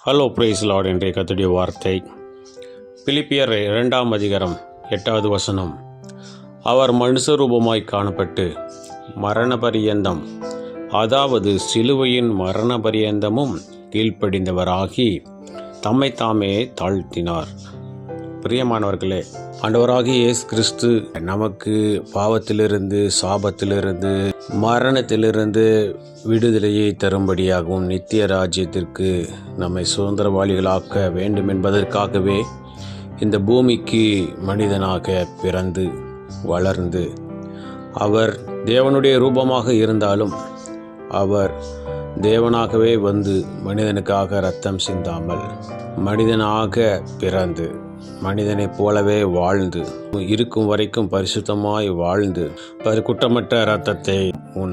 Hello price Lord. இன்றைய கர்த்தருடைய வார்த்தை பிலிப்பியர் 2ஆம் அதிகாரம் 8வது வசனம். அவர் மனுஷரூபமாய் காணப்பட்டு மரண பரியந்தம், அதாவது சிலுவையின் மரண பரியந்தமும் கீழ்ப்படிந்தவராகி தம்மை தாமே தாழ்த்தினார். பிரியமானவர்களே, ஆண்டவராகிய இயேசு கிறிஸ்து நமக்கு பாவத்திலிருந்து, சாபத்திலிருந்து, மரணத்திலிருந்து விடுதலையை தரும்படியாகவும் நித்திய ராஜ்யத்திற்கு நம்மை சுதந்திரவாளிகளாக்க வேண்டும் என்பதற்காகவே இந்த பூமிக்கு மனிதனாக பிறந்து வளர்ந்து, அவர் தேவனுடைய ரூபமாக இருந்தாலும் அவர் தேவனாகவே வந்து மனிதனுக்காக இரத்தம் சிந்தாமல் மனிதனாக பிறந்து மனிதனைப் போலவே வாழ்ந்து இருக்கும் வரைக்கும் பரிசுத்தமாய் வாழ்ந்து குற்றமற்ற இரத்தத்தை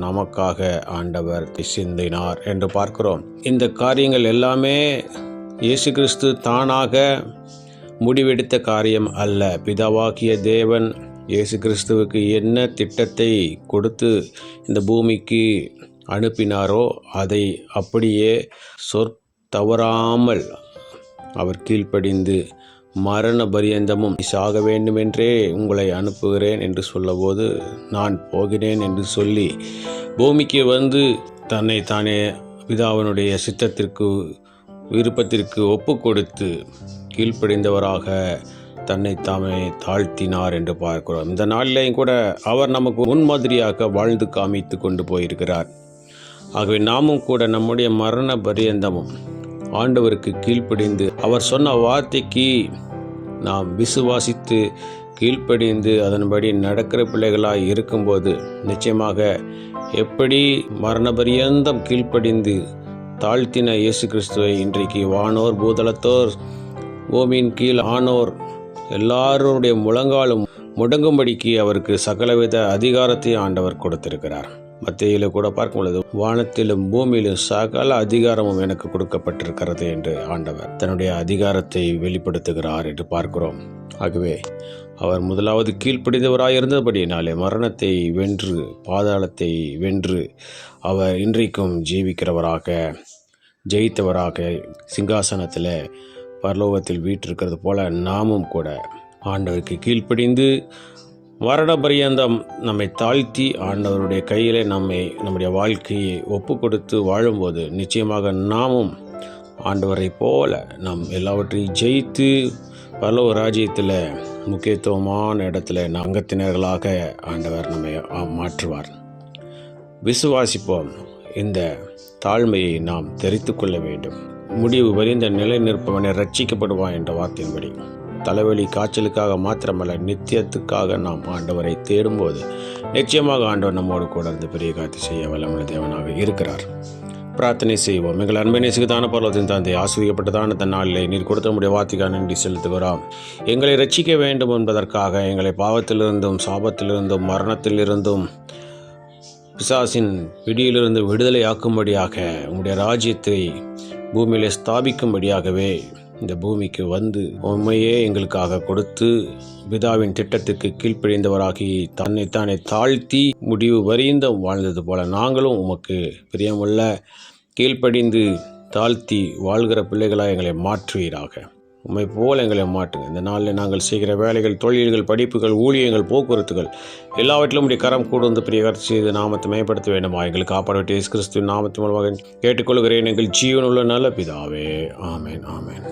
நமக்காக ஆண்டவர் சிந்தினார் என்று பார்க்கிறோம். இந்த காரியங்கள் எல்லாமே இயேசு கிறிஸ்து தானாக முடிவெடுத்த காரியம் அல்ல. பிதாவாகிய தேவன் இயேசு கிறிஸ்துவுக்கு என்ன திட்டத்தை கொடுத்து இந்த பூமிக்கு அனுப்பினாரோ அதை அப்படியே தவறாமல் அவர் கீழ்ப்படிந்து மரண பரியந்தமும் சாக வேண்டுமென்றே உங்களை அனுப்புகிறேன் என்று சொல்லபோது நான் போகிறேன் என்று சொல்லி பூமிக்கு வந்து தன்னை தானே பிதாவினுடைய சித்தத்திற்கு விருப்பத்திற்கு ஒப்பு கொடுத்து கீழ்ப்படிந்தவராக தன்னை தாமே தாழ்த்தினார் என்று பார்க்கிறோம். இந்த நாளிலேயும் கூட அவர் நமக்கு முன்மாதிரியாக வாழ்ந்து காமித்து கொண்டு போயிருக்கிறார். ஆகவே நாமும் கூட நம்முடைய மரண பரியந்தமும் ஆண்டவருக்கு கீழ்ப்படிந்து அவர் சொன்ன வார்த்தைக்கு நாம் விசுவாசித்து கீழ்ப்படிந்து அதன்படி நடக்கிற பிள்ளைகளாய் இருக்கும்போது நிச்சயமாக எப்படி மரண பரியந்தம் கீழ்ப்படிந்து தாழ்த்தின இயேசு கிறிஸ்துவை இன்றைக்கு வானோர் பூதலத்தோர் பூமியின் கீழ் ஆனோர் எல்லாருடைய முழங்காலும் முடங்கும்படிக்கு அவருக்கு சகலவித அதிகாரத்தையும் ஆண்டவர் கொடுத்திருக்கிறார். மத்தியில கூட பார்க்கும் பொழுது வானத்திலும் பூமியிலும் சகல அதிகாரமும் எனக்கு கொடுக்கப்பட்டிருக்கிறது என்று ஆண்டவர் தன்னுடைய அதிகாரத்தை வெளிப்படுத்துகிறார் என்று பார்க்கிறோம். ஆகவே அவர் முதலாவது கீழ்ப்படிந்தவராய் இருந்தபடியினாலே மரணத்தை வென்று பாதாளத்தை வென்று அவர் இன்றைக்கும் ஜீவிக்கிறவராக ஜெயித்தவராக சிங்காசனத்தில் பரலோகத்தில் வீற்றிருக்கிறது போல நாமும் கூட ஆண்டவருக்கு கீழ்ப்படிந்து மரண பரியந்தம் நம்மை தாழ்த்தி ஆண்டவருடைய கையிலே நம்முடைய வாழ்க்கையை ஒப்பு கொடுத்து வாழும்போது நிச்சயமாக நாமும் ஆண்டவரை போல நாம் எல்லாவற்றையும் ஜெயித்து பரலோக ராஜ்யத்தில் முக்கியத்துவமான இடத்துல அங்கத்தினர்களாக ஆண்டவர் நம்மை மாற்றுவார். விசுவாசிப்போம். இந்த தாழ்மையை நாம் தெரிந்து கொள்ள வேண்டும். முடிவு வரிந்த நிலை நிற்பவனை ரட்சிக்கப்படுவான் என்ற வார்த்தையின்படி தலைவலி காய்ச்சலுக்காக மாத்திரமல்ல நித்தியத்துக்காக நாம் ஆண்டவரை தேடும்போது நிச்சயமாக ஆண்டவர் நம்மோடு கூட இருந்து பெரிய காத்து செய்ய வல்லமுள்ள தேவனாக இருக்கிறார். பிரார்த்தனை செய்வோம். எங்கள் அன்பை நேசிக்கத்தான பரலோகத்தின் தந்தை, ஆசீர்வதிக்கப்பட்டதான தன்னாளிலே நீர் கொடுத்த நம்முடைய வார்த்தைக்காக நன்றி செலுத்துகிறோம். எங்களை ரட்சிக்க வேண்டும் என்பதற்காக எங்களை பாவத்திலிருந்தும் சாபத்திலிருந்தும் மரணத்திலிருந்தும் பிசாசின் பிடியிலிருந்து விடுதலையாக்கும்படியாக உங்களுடைய ராஜ்யத்தை பூமியிலே ஸ்தாபிக்கும்படியாகவே இந்த பூமிக்கு வந்து உண்மையே எங்களுக்காக கொடுத்து பிதாவின் திட்டத்துக்கு கீழ்ப்படிந்தவராகி தன்னைத்தானே தாழ்த்தி முடிவு வரைந்தும் வாழ்ந்தது போல நாங்களும் உமக்கு பிரியமுள்ள கீழ்ப்படிந்து தாழ்த்தி வாழ்கிற பிள்ளைகளாக எங்களை மாற்றுவீராக. உண்மை போல் எங்களை மாற்றுங்க. இந்த நாளில் நாங்கள் செய்கிற வேலைகள், தொழில்கள், படிப்புகள், ஊழியங்கள், போக்குவரத்துகள் எல்லாவற்றிலும் உடைய கரம் கூட வந்து பிரிய கருத்து செய்து நாமத்தை மேம்படுத்த வேண்டுமா எங்களுக்கு காப்பாற்ற இயேசு கிறிஸ்துவின் நாமத்தின் மூலமாக கேட்டுக்கொள்கிறேன் எங்கள் ஜீவனுள்ள நல்ல பிதாவே. ஆமேன், ஆமேன்.